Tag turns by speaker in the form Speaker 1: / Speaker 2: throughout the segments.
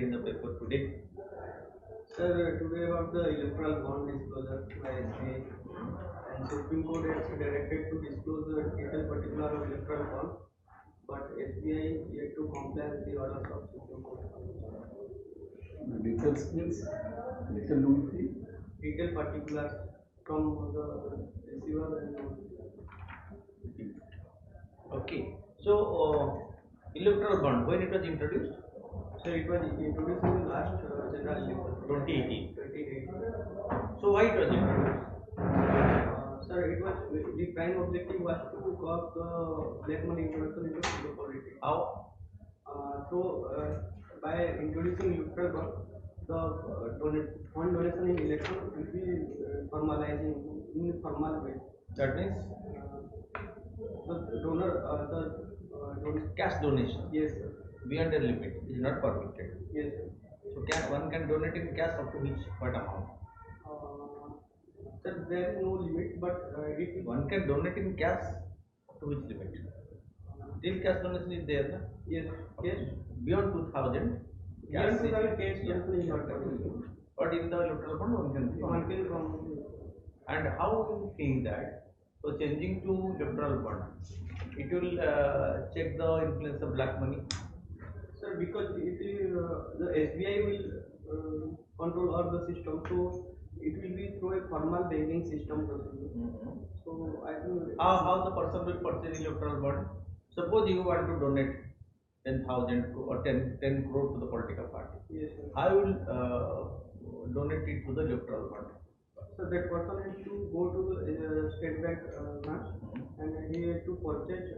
Speaker 1: in the paper today?
Speaker 2: Sir, today about the electoral bond disclosure by SBI, and Supreme Court has directed to disclose the detailed particular of electoral bond, but SBI yet to comply with the orders of Supreme Court.
Speaker 3: The details means
Speaker 2: Detailed particulars from the receiver and
Speaker 1: Okay. So electoral bond, when it was introduced?
Speaker 2: so it was introduced in the last general election
Speaker 1: 2018.
Speaker 2: 2018.
Speaker 1: So why it was introduced?
Speaker 2: Sir, it was the prime objective was to curb the black money introduction into the politics.
Speaker 1: How?
Speaker 2: By introducing electoral bond, the fund donation in election will be formalizing in formal way.
Speaker 1: That means
Speaker 2: The donor,
Speaker 1: cash donation
Speaker 2: yes, sir.
Speaker 1: beyond the limit is not permitted.
Speaker 2: Yes, sir.
Speaker 1: So one can donate in cash up to what amount?
Speaker 2: Sir, there is no limit, but it
Speaker 1: One can donate in cash up to which limit? Till cash donation is there, na?
Speaker 2: yes, yes.
Speaker 1: Beyond 2000.
Speaker 2: Beyond
Speaker 1: cash is-
Speaker 2: 2000 case
Speaker 1: yeah,
Speaker 2: donation is not
Speaker 1: yeah.
Speaker 2: possible.
Speaker 1: But in the electoral fund one can do.
Speaker 2: One can from
Speaker 1: And how you think that? So changing to electoral fund, it will check the influence of black money.
Speaker 2: sir, because it is the SBI will control all the system, so it will be through a formal banking system procedure. So I think
Speaker 1: How the person will purchase electoral bond? Suppose you want to donate 10,000 or 10 crore to the political party.
Speaker 2: yes, sir.
Speaker 1: I will donate it to the electoral fund.
Speaker 2: So that person has to go to the state bank branch and he has to purchase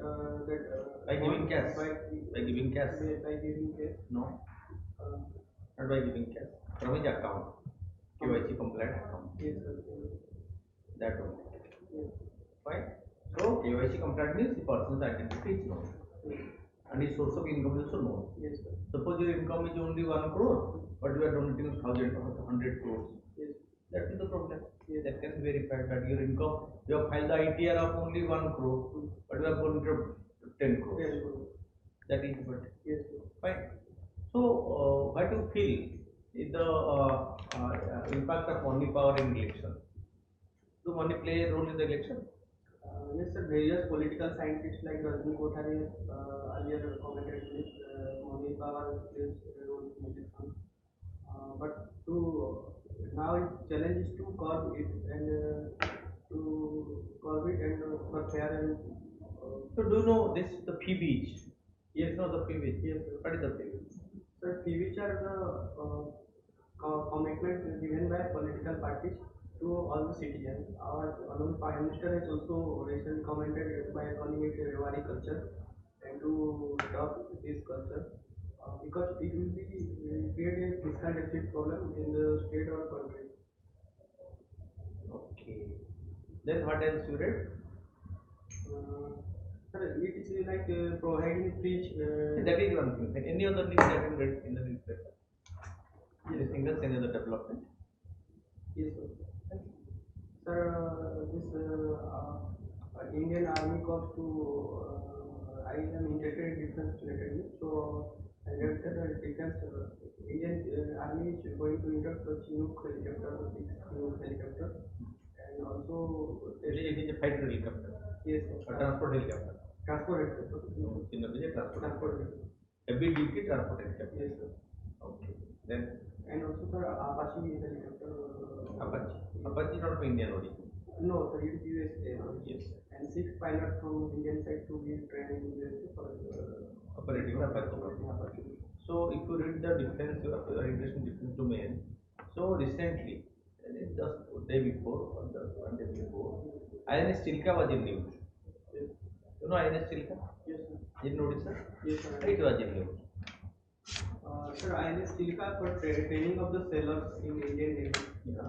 Speaker 2: that
Speaker 1: By giving
Speaker 2: bond
Speaker 1: cash. By giving cash.
Speaker 2: by giving cash.
Speaker 1: No,
Speaker 2: Uh,
Speaker 1: not by giving cash. From his account. KYC compliant account.
Speaker 2: yes, sir.
Speaker 1: That one.
Speaker 2: Yes.
Speaker 1: Fine. So KYC compliant means the person's identity is known. And his source of income is also known.
Speaker 2: Yes, sir.
Speaker 1: Suppose your income is only 1 crore, but you are donating 1,000 or 100 crores.
Speaker 2: Yes.
Speaker 1: That is the problem.
Speaker 2: Yes.
Speaker 1: That can be verified that your income, you have filed the ITR of only 1 crore, but you have donated 10 crores.
Speaker 2: Yes, sir.
Speaker 1: That is what.
Speaker 2: Yes, sir.
Speaker 1: Fine. So, what do you feel is the impact of money power in election? Do money play a role in the election?
Speaker 2: Yes, sir. Various political scientists like Rajni Kothari earlier commented this money power plays a role in election. But now its challenge is to curb it and for fair and
Speaker 1: So, do you know this the PBs?
Speaker 2: yes,
Speaker 1: No, the PBs.
Speaker 2: yes, sir.
Speaker 1: What is the PBs?
Speaker 2: Sir, which are the commitment given by political parties to all the citizens. Our Honorable Prime Minister has also recently commented by calling it a Rewari culture and to stop this culture because it will be create a fiscal deficit problem in the state or country.
Speaker 1: Okay. Then what else you read?
Speaker 2: Sir, it is like providing free.
Speaker 1: That is one thing. Any other news that you read in the newspaper? Anything else? Any other development?
Speaker 2: Yes, sir. Sir, this Indian Army comes to. I am interested in defense related, so I read that defense Indian Army is going to induct the Chinook helicopter, 6 Chinook helicopter, and also
Speaker 1: It is a fighter helicopter.
Speaker 2: yes, sir.
Speaker 1: A transport helicopter.
Speaker 2: Transport helicopter.
Speaker 1: In the village transport.
Speaker 2: Transport helicopter.
Speaker 1: Heavy duty transport helicopter.
Speaker 2: Yes, sir.
Speaker 1: Okay. Then
Speaker 2: And also, sir, Apache helicopter.
Speaker 1: Apache. Apache is not from Indian origin.
Speaker 2: No, sir, it is USA.
Speaker 1: Yes.
Speaker 2: And 6 pilots from Indian side to be trained in USA for
Speaker 1: Operating Apache. So if you read the defense, you are interested in defense domain. So recently, just day before or just 1 day before, INS Chilka was in news. You know INS Chilka?
Speaker 2: Yes, sir.
Speaker 1: In Odisha?
Speaker 2: Yes, sir.
Speaker 1: It was in news.
Speaker 2: Sir, INS Chilka for training of the sailors in Indian Navy.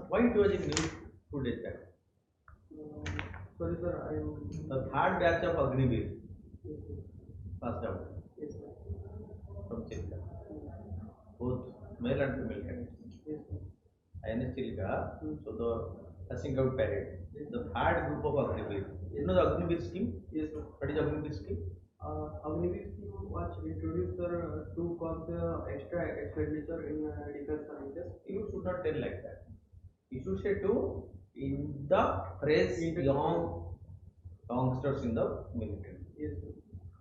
Speaker 1: Why it was in news 2 days back?
Speaker 2: Sorry, sir, I am.
Speaker 1: The third batch of Agniveer
Speaker 2: Yes, sir.
Speaker 1: passed out
Speaker 2: Yes, sir.
Speaker 1: from Chilka. Both male and female candidates.
Speaker 2: Yes, sir.
Speaker 1: INS Chilka, so the passing out parade, the third group of Agniveer. You know the Agniveer scheme?
Speaker 2: Yes, sir.
Speaker 1: What is Agniveer scheme?
Speaker 2: Agniveer scheme was introduced to cause the extra expenditure in defense services.
Speaker 1: You should not tell like that. You should say to in the phrase
Speaker 2: In the-
Speaker 1: youngsters in the military
Speaker 2: Yes, sir.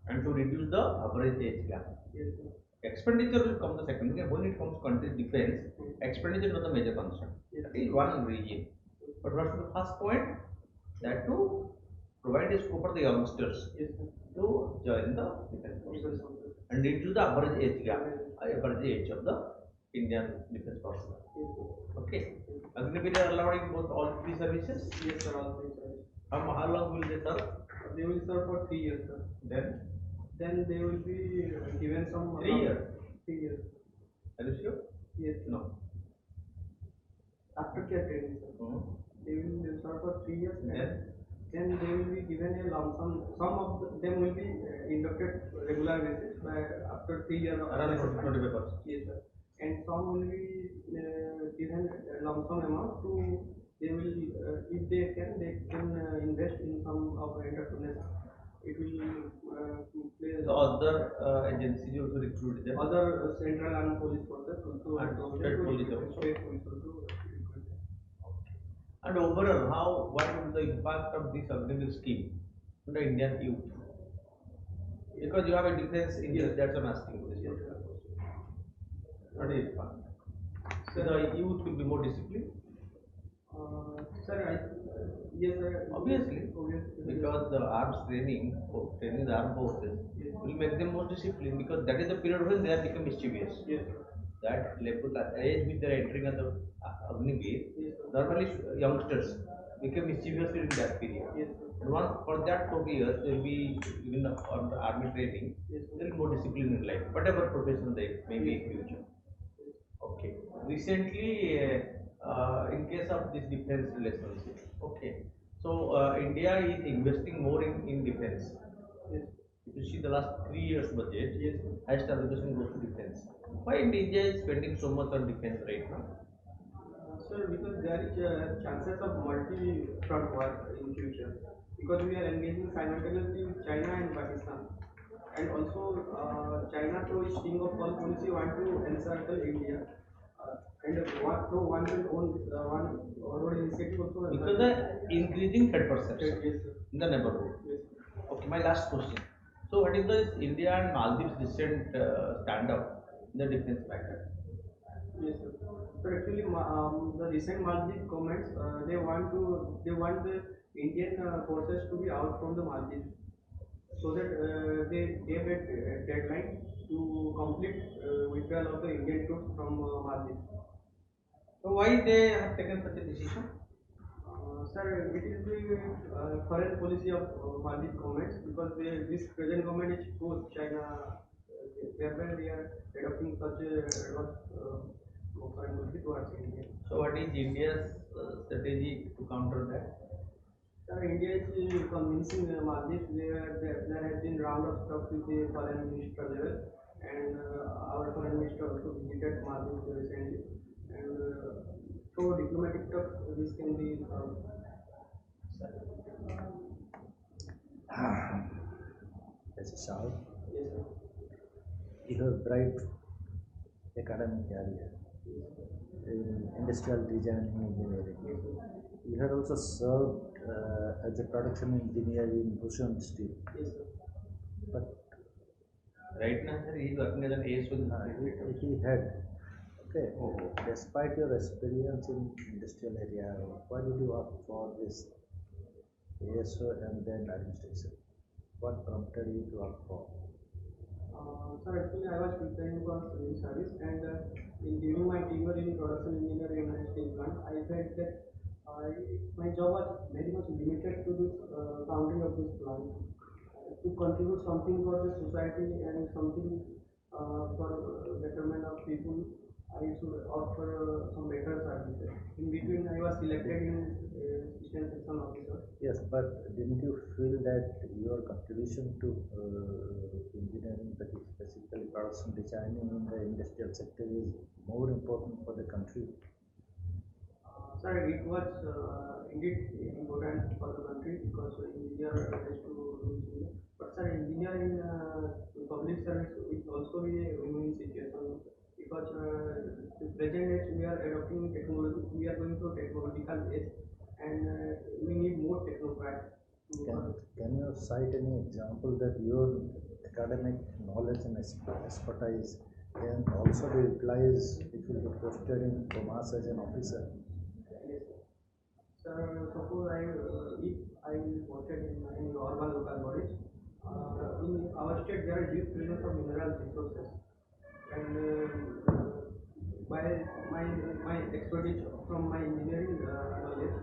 Speaker 1: and to reduce the average age gap.
Speaker 2: Yes, sir.
Speaker 1: Expenditure will come the second. When it comes to country defense, expenditure is not the major concern.
Speaker 2: Yes.
Speaker 1: That is one region. But what's the first point? That to provide a scope for the youngsters
Speaker 2: Yes, sir.
Speaker 1: to join the defense forces
Speaker 2: Defense services.
Speaker 1: and reduce the average age gap, average age of the Indian defense personnel.
Speaker 2: Yes, sir.
Speaker 1: Okay. Agniveer are allowed in both all three services.
Speaker 2: Yes, sir. All three services.
Speaker 1: How long will they serve?
Speaker 2: They will serve for 3 years, sir. Then they will be given some
Speaker 1: 3 years.
Speaker 2: 3 years.
Speaker 1: Are you sure?
Speaker 2: Yes.
Speaker 1: No.
Speaker 2: Aftercare training, sir. They will serve for 3 years, and then they will be given a lump sum. Some of them will be inducted regular basis by after 3 years of
Speaker 1: Around
Speaker 2: assessment.
Speaker 1: 25%.
Speaker 2: Yes, sir. And some will be given a lump sum amount to they will if they can invest in some of entrepreneurs. It will play
Speaker 1: So other agencies also recruit them.
Speaker 2: other central and police forces also
Speaker 1: And state police also.
Speaker 2: state police also.
Speaker 1: And overall, what is the impact of this Agniveer scheme on the Indian youth? Because you have a defense interest, that's what I'm asking you this
Speaker 2: Yes,
Speaker 1: question.
Speaker 2: sir.
Speaker 1: What is it? So the youth will be more disciplined,
Speaker 2: Sir, yes, sir.
Speaker 1: obviously,
Speaker 2: Obviously.
Speaker 1: because the arms training, training the armed forces will make them more disciplined because that is the period when they have become mischievous.
Speaker 2: Yes, sir.
Speaker 1: That level, that age which they are entering at the Agniveer,
Speaker 2: Yes, sir.
Speaker 1: normally youngsters become mischievous during that period.
Speaker 2: Yes, sir.
Speaker 1: And once for that 4 years, they will be given on the army training,
Speaker 2: Yes, sir.
Speaker 1: they will be more disciplined in life, whatever profession they may be in future. Okay. Recently, in case of this defense relationship, okay. So India is investing more in defense.
Speaker 2: Yes.
Speaker 1: If you see the last 3 years budget,
Speaker 2: Yes.
Speaker 1: highest allocation goes to defense. Why India is spending so much on defense right now?
Speaker 2: Sir, because there is chances of multi-front war in future. Because we are engaging simultaneously with China and Pakistan. And also, China through its sting of all policy want to encircle India. And through one will own one road initiative also.
Speaker 1: Because the increasing threat perception
Speaker 2: Yes, sir.
Speaker 1: in the neighborhood.
Speaker 2: Yes.
Speaker 1: Okay, my last question. So, what is the India and Maldives recent stand up in the defense matter?
Speaker 2: Yes, sir. So actually, the recent Maldives comments, they want the Indian forces to be out from the Maldives, so that they gave a deadline to complete withdrawal of the Indian troops from Maldives.
Speaker 1: So, why they have taken such a decision?
Speaker 2: Sir, it is the foreign policy of Maldives government because this present government is pro China, thereby they are adopting such a foreign policy towards India.
Speaker 1: So, what is India's strategy to counter that?
Speaker 2: Sir, India is convincing Maldives. There has been round of talks with the foreign minister level, and our foreign minister also visited Maldives recently. And through diplomatic talks, this can be solved.
Speaker 3: As a child,
Speaker 2: Yes, sir.
Speaker 3: you have bright academic career in industrial design and engineering.
Speaker 2: Yes, sir.
Speaker 3: You had also served as a production engineer in Bhushan Steel.
Speaker 2: Yes, sir.
Speaker 3: But
Speaker 1: Right now, sir, he is working as an ASO in the
Speaker 3: he had, okay, despite your experience in industrial area, why did you opt for this ASO and then administration? What prompted you to opt for?
Speaker 2: Sir, actually, I was preparing for civil service, and during my tenure in production engineering in a steel plant, I felt that my job was very much limited to this founding of this plant. To contribute something for the society and something for betterment of people, I should offer some better services. In between, I was selected in assistant section officer.
Speaker 3: Yes, but didn't you feel that your contribution to engineering, that is specifically production designing in the industrial sector, is more important for the country?
Speaker 2: Sir, it was indeed important for the country because engineer has to do engineer. But sir, engineer in public service is also a win-win situation because the present age we are adopting technology, we are going through technological age, and we need more technocrats.
Speaker 3: Can you cite any example that your academic knowledge and expertise can also be utilized if you get posted in Omas as an officer?
Speaker 2: Yes. Sir, suppose if I voted in any urban local bodies, in our state there are huge presence of mineral resources, and by my expertise from my engineering knowledge,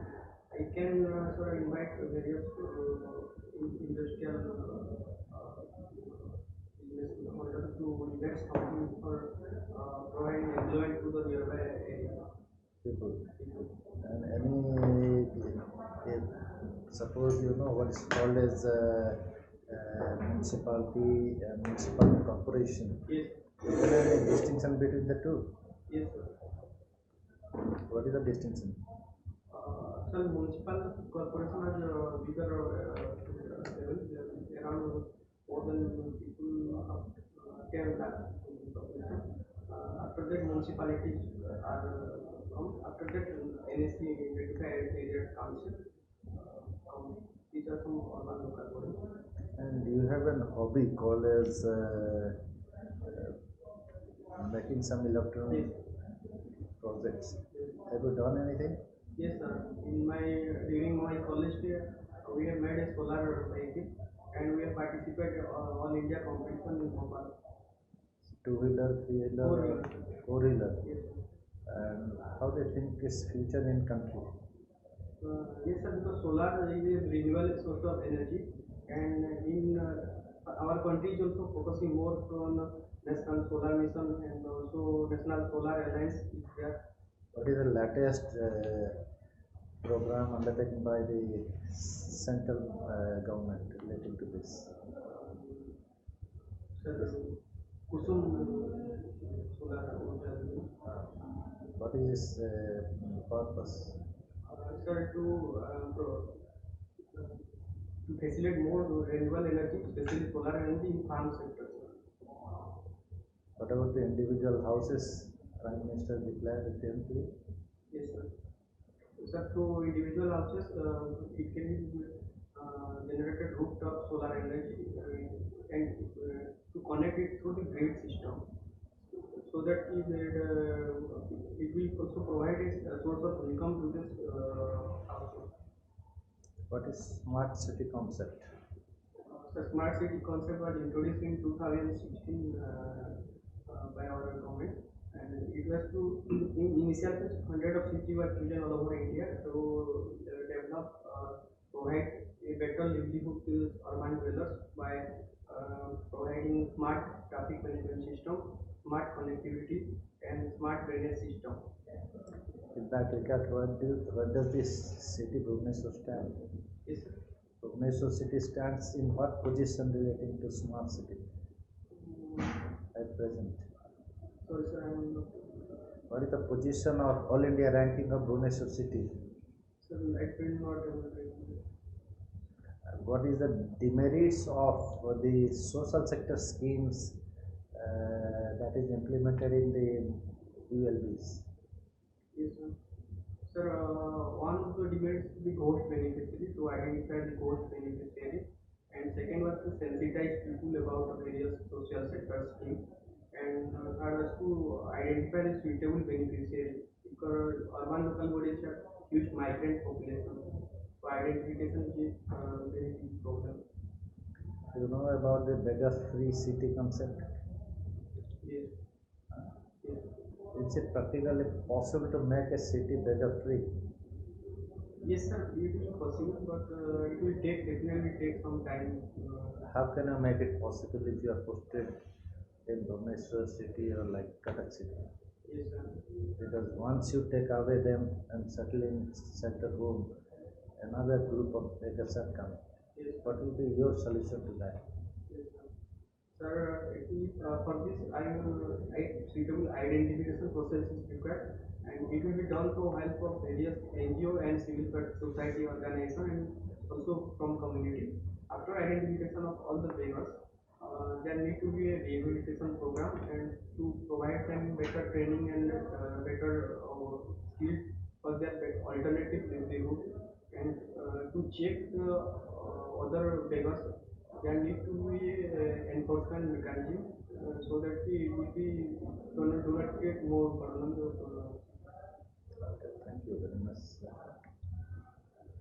Speaker 2: I can sort of invite various industrial business holders to invest something for providing employment to the nearby area.
Speaker 3: People. And if suppose you know what is called as municipality and municipal corporation.
Speaker 2: Yes.
Speaker 3: Is there any distinction between the two?
Speaker 2: Yes, sir.
Speaker 3: What is the distinction?
Speaker 2: Sir, municipal corporation has bigger level, around more than people 10 lakh population. After that, municipalities are after that, NSC, Notified Area Council. These are some urban local bodies.
Speaker 3: And you have an hobby called as making some electronic projects. Have you done anything?
Speaker 2: Yes, sir. During my college year, we have made a solar vehicle, and we have participated all India competition in Bhopal.
Speaker 3: Two-wheeler, three-wheeler, four-wheeler.
Speaker 2: Yes,
Speaker 3: And how do you think is future in country?
Speaker 2: yes, sir. Because solar is a renewable source of energy, and in our country is also focusing more on national solar mission and also national solar alliance is there.
Speaker 3: What is the latest program undertaken by the central government relating to this?
Speaker 2: Sir, Kusum solar urja.
Speaker 3: What is its purpose?
Speaker 2: Sir, to facilitate more renewable energy, especially solar energy in farm sector.
Speaker 3: What about the individual houses? Prime Minister declared recently.
Speaker 2: Yes, sir. Sir, to individual houses, it can be generated rooftop solar energy and to connect it through the grid system, so that it will also provide a source of income to this household.
Speaker 3: What is smart city concept?
Speaker 2: The smart city concept was introduced in 2016 by our government, and it was to in initial phase, 100 of cities were chosen all over India to develop, provide a better livelihood to urban dwellers by providing smart traffic management system, smart connectivity, and smart drainage system.
Speaker 3: In that regard, what does this city Bhubaneswar stand?
Speaker 2: Yes, sir.
Speaker 3: Bhubaneswar city stands in what position relating to smart city at present?
Speaker 2: Sorry, sir, I am not.
Speaker 3: What is the position of All India ranking of Bhubaneswar city?
Speaker 2: Sir, I will not able to.
Speaker 3: What is the demerits of the social sector schemes that is implemented in the ULBs?
Speaker 2: Yes, sir. Sir, one of the demerits is the ghost beneficiary, to identify the ghost beneficiary, and second was to sensitize people about the various social sector schemes, and third was to identify the suitable beneficiary because urban local bodies have huge migrant population. So identification is very big problem.
Speaker 3: You know about the beggar-free city concept?
Speaker 2: Yes. Yes.
Speaker 3: Is it practically possible to make a city beggar-free?
Speaker 2: Yes, sir. It is possible, but it will definitely take some time.
Speaker 3: How can you make it possible if you are posted in Bhubaneswar city or like Cuttack city?
Speaker 2: Yes, sir.
Speaker 3: Because once you take away them and settle in center home, another group of beggars are coming.
Speaker 2: Yes.
Speaker 3: What will be your solution to that?
Speaker 2: Yes, sir. Sir, actually, for this, suitable identification process is required. and it will be done through help of various NGO and civil society organization and also from community. After identification of all the beggars, there need to be a rehabilitation program and to provide them better training and better skills for their alternative livelihood and to check the other beggars. There need to be enforcement mechanism so that it will be do not create more burden.
Speaker 3: Thank you very much.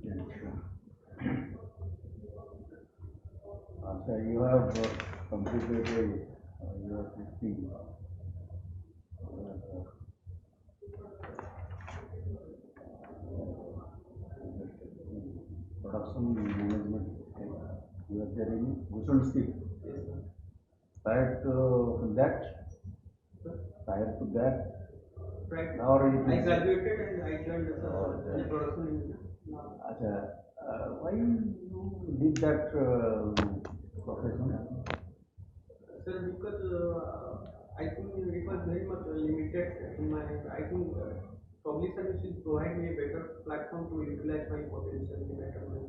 Speaker 4: Yeah, sure. So you have completed your 15 production management. You are there in Bhushan State. Prior to that, prior to that,
Speaker 2: Right.
Speaker 4: or it
Speaker 2: I
Speaker 4: is.
Speaker 2: graduated and I joined
Speaker 4: Oh,
Speaker 2: the production engineer.
Speaker 4: Acha, why you did that profession?
Speaker 2: Sir, because I think it was very much limited in my. I think public service will provide me a better platform to utilize my potential in a better way.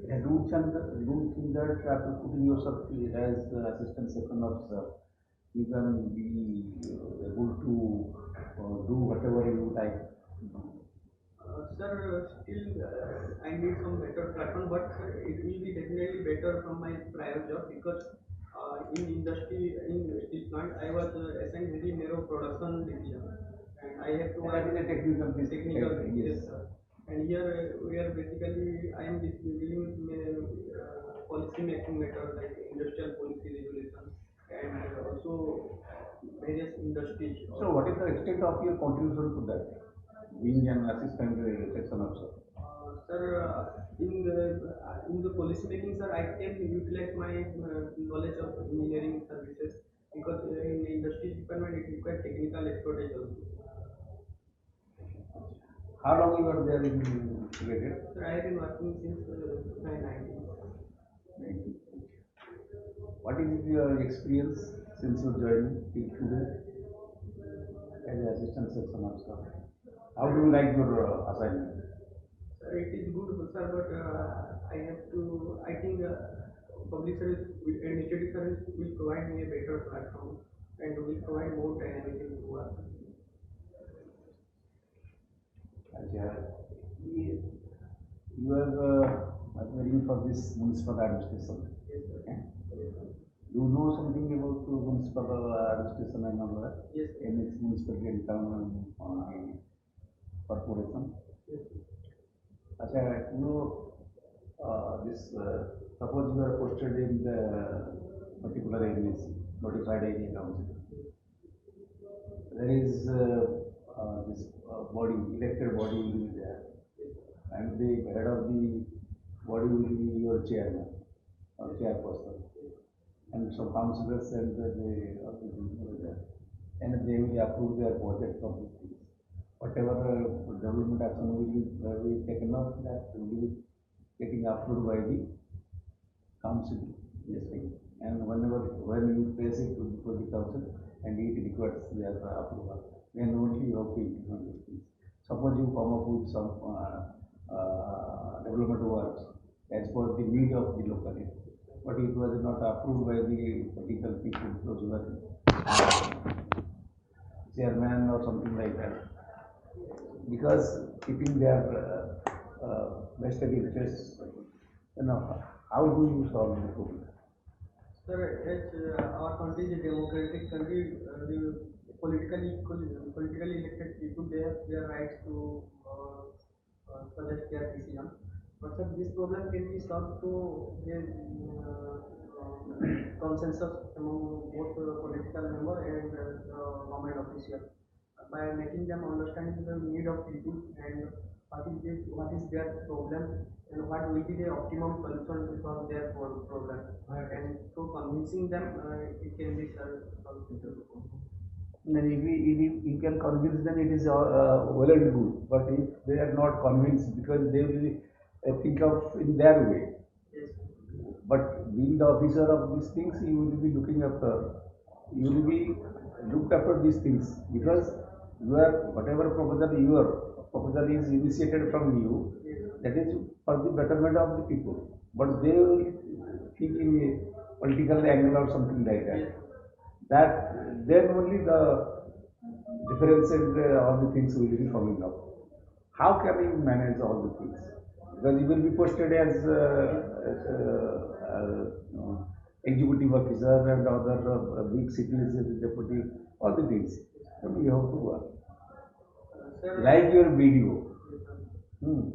Speaker 4: And don't think that after putting yourself as assistant second officer, you can be able to do whatever you like.
Speaker 2: Sir, still I need some better platform, but it will be definitely better from my prior job because in industry, in steel plant, I was assigned very narrow production division, and I have to
Speaker 4: That is a technical
Speaker 2: technical
Speaker 4: yes.
Speaker 2: yes, sir. And here we are basically I am dealing with policy making matter like industrial policy regulation and also various industries.
Speaker 4: So, what is the extent of your contribution to that? Being an assistant section officer.
Speaker 2: Sir, in the policy making, sir, I can utilize my knowledge of engineering services because in the industry department it requires technical expertise also.
Speaker 4: How long you are there in integrated?
Speaker 2: Sir, I have been working since 2019.
Speaker 4: What is your experience since you joined till today as an assistant section officer? How do you like your assignment?
Speaker 2: Sir, it is good, sir, but I have to. I think public service, administrative service will provide me a better platform and will provide more dynamism to work.
Speaker 4: You have appearing for this municipal administration.
Speaker 2: Yes, sir.
Speaker 4: Okay.
Speaker 2: Yes, sir.
Speaker 4: You know something about municipal administration and all that?
Speaker 2: Yes, sir.
Speaker 4: In its municipality and town corporation.
Speaker 2: Yes, sir.
Speaker 4: Acha, you know this. Suppose you are posted in the particular agency, notified area council. There is this body, elected body will be there, and the head of the body will be your chairman or chairperson, and some councillors and the will there, and they will approve their project of these things. Whatever development action will be taken up, that will be getting approved by the council. Yes, and when you place it to the council and it requires their approval, then only you have to implement these things. Suppose you come up with some development works as per the need of the locality, but it was not approved by the political people, those who are chairman or something like that, because keeping their vested interests, how do you solve the problem?
Speaker 2: Sir, as our country is a democratic country, the politically elected people they have their rights to suggest their decision. But sir, this problem can be solved through the consensus among both political member and government official by making them understand the need of people and what is their problem and what will be the optimum solution to solve their problem. And through convincing them, it can be solved.
Speaker 4: Then if you can convince them, it is well and good. But if they are not convinced, because they will think of in their way.
Speaker 2: Yes.
Speaker 4: But being the officer of these things, you will be looking after. You will be looked after these things because whatever proposal is initiated from you, that is for the betterment of the people. But they will think in a political angle or something like that. That then only the difference and all the things will be coming up. How can you manage all the things? Because you will be posted as executive officer and other big cities, deputy, all the things. So you have to work.
Speaker 2: Sir,
Speaker 4: Like your BDO. Hmm.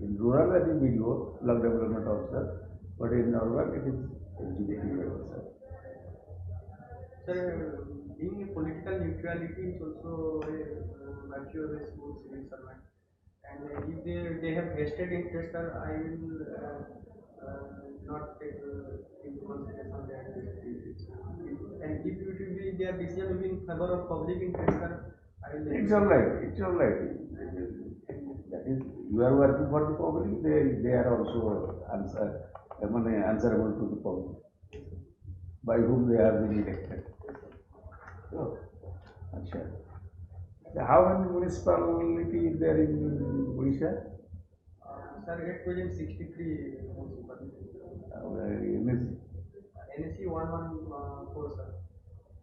Speaker 4: In rural it is BDO, block development officer, but in urban it is executive officer.
Speaker 2: sir, being a political neutrality is also a virtue of a smooth civil servant. And if they have vested interest, sir, I will not take into consideration that. And if it will be their decision in favor of public interest, sir, I will.
Speaker 4: It's all right. It's all right. That is, you are working for the public. They are also answerable to the public by whom they have been elected. So, अच्छा. How many municipalities is there in Odisha?
Speaker 2: Sir, at present 63 municipalities. NSC 114, sir.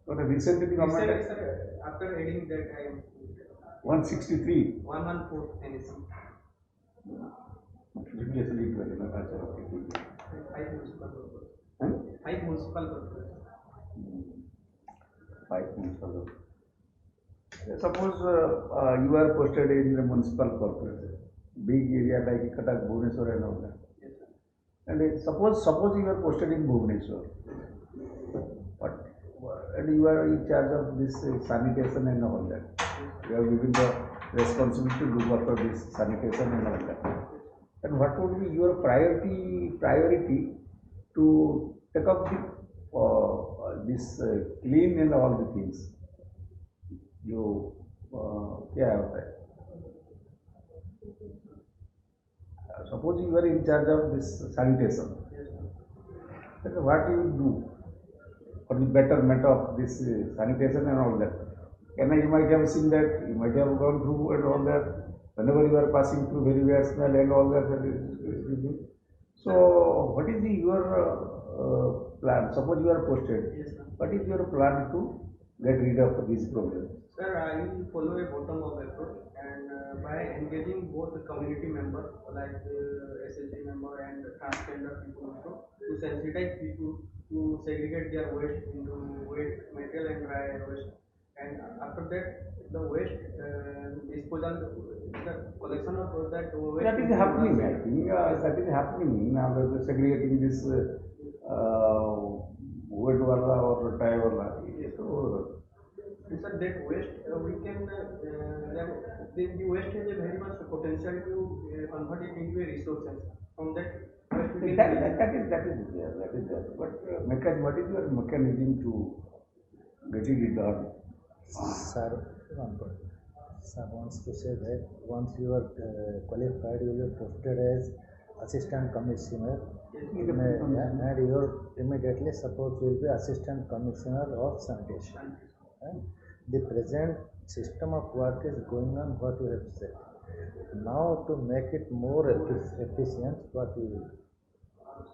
Speaker 4: But recently the
Speaker 2: Recently,
Speaker 4: government
Speaker 2: sir, after adding that, I am
Speaker 4: 163.
Speaker 2: 114 NSC.
Speaker 4: Previously it was not as a
Speaker 2: 5 municipal corporations.
Speaker 4: huh?
Speaker 2: 5 municipal corporations.
Speaker 4: 5 municipal. Suppose you are posted in the municipal corporation, big area like Cuttack, Bhubaneswar and all that.
Speaker 2: Yes, sir.
Speaker 4: And suppose you are posted in Bhubaneswar, but and you are in charge of this sanitation and all that. You are given the responsibility to look after this sanitation and all that. And what would be your priority to take up the this clean and all the things? You क्या होता है? Suppose you are in charge of this sanitation. Then what you will do for the betterment of this sanitation and all that? And you might have seen that, you might have gone through and all that. Whenever you are passing through very bad smell and all that. So, what is your plan? Suppose you are posted.
Speaker 2: Yes, sir.
Speaker 4: What is your plan to get rid of this problem?
Speaker 2: Sir, I will follow a bottom-up approach and by engaging both the community members like SSG member and transgender people also to sensitize people to segregate their waste into wet material and dry waste. And after that, the waste disposal, the collection of that waste.
Speaker 4: That is happening, I think. That is happening now. Segregating this wet wala or dry wala. So,
Speaker 2: Sir, that waste we can the waste has a very much potential to convert it into a resources. From that waste we can
Speaker 4: that is there. But what is your mechanism to getting it done?
Speaker 3: Sir, sir wants to say that once you are qualified, you will be posted as assistant commissioner, and you are immediately suppose you will be assistant commissioner of sanitation. And the present system of work is going on what you have said. Now to make it more efficient, what you will do?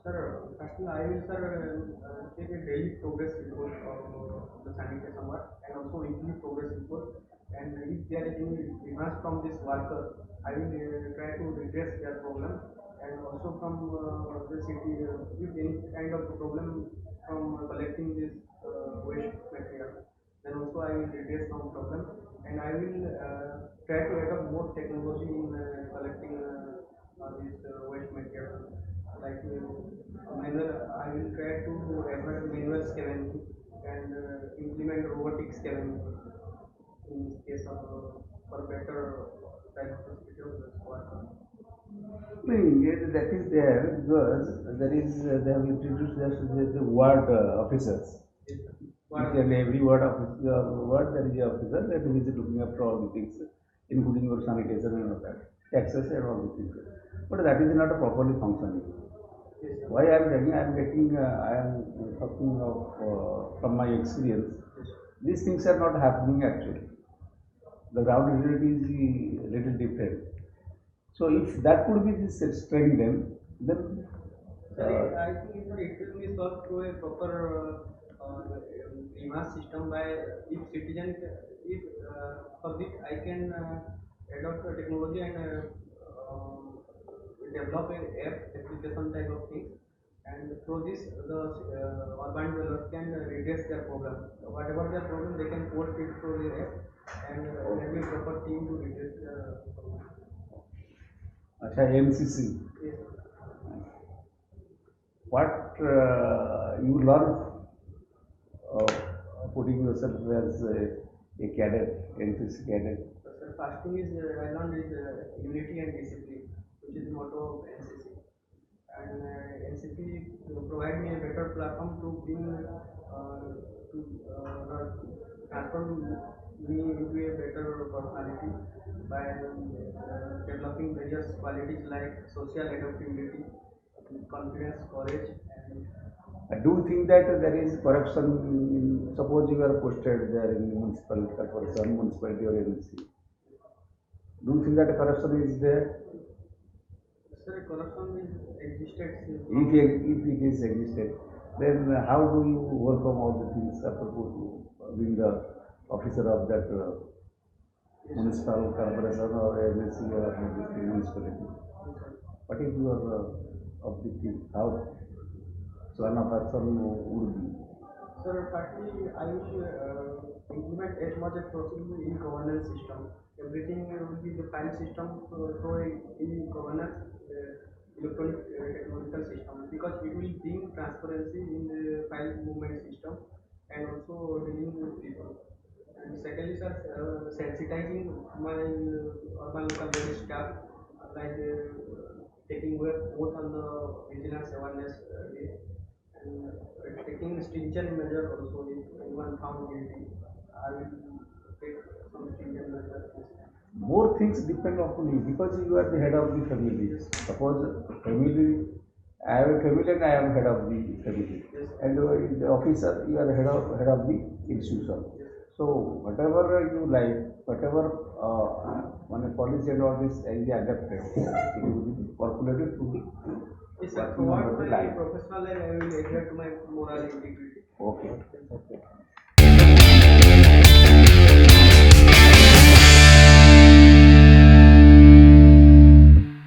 Speaker 2: Sir, firstly, I will, sir, take a daily progress report of the sanitation work and also weekly progress report. And if there is any demands from this worker, I will try to redress their problem. And also from the city, if any kind of problem from collecting this waste material, then also I will redress some problem. And I will try to adopt more technology in collecting this waste material. Like manual, I will try to avoid manual scavenging and implement robotic scavenging in case of for better diagnostic of the squad.
Speaker 4: That is there because there is they have introduced the ward officers. Each and every ward there is an officer that is looking after all the things, including your sanitation and all that, taxes and all the things. But that is not properly functioning. Why I am talking of from my experience. These things are not happening actually. The ground reality is a little different. So if that could be this strength, then
Speaker 2: Sir, I think it will be solved through a proper reverse system by if citizen if for this I can adopt a technology and develop an app application type of thing, and through this the urban dwellers can redress their problem. Whatever their problem, they can post it through the app, and there will be proper team to redress their problem.
Speaker 4: acha MCC.
Speaker 2: Yes,
Speaker 4: What you learn uh, putting yourself as a cadet, NCC cadet.
Speaker 2: sir, first thing is I learned is unity and discipline, which is the motto of NCC. And NCC provide me a better platform to bring to transform me into a better personality by developing various qualities like social adaptability, confidence, courage, and
Speaker 4: Do you think that there is corruption? Suppose you are posted there in municipal corporation, municipality or agency. Do you think that corruption is there?
Speaker 2: sir, corruption is existed since
Speaker 4: If it is existed, then how do you overcome all the things after being the officer of that municipal corporation or agency or this municipality? What is your objective? How one of action would be?
Speaker 2: Sir, firstly, I will implement as much as possible in governance system. Everything will be the file system through in governance electronic technological system, because it will bring transparency in the file movement system and also dealing with people. And secondly, sir, sensitizing my urban local body staff, like taking work both on the vigilance awareness day, and taking stringent measure also. If anyone found guilty, I will take some stringent measure.
Speaker 4: More things depend upon you because you are the head of the family. Suppose family, I have a family and I am head of the family, and the officer you are head of the institution. So whatever you like, whatever when a policy and all this will be adapted, it will be calculated to
Speaker 2: Yes, sir.
Speaker 4: working
Speaker 2: Throughout
Speaker 4: under the
Speaker 2: my
Speaker 4: line.
Speaker 2: professional life, I will adhere to my moral integrity.
Speaker 4: Okay.
Speaker 3: Okay.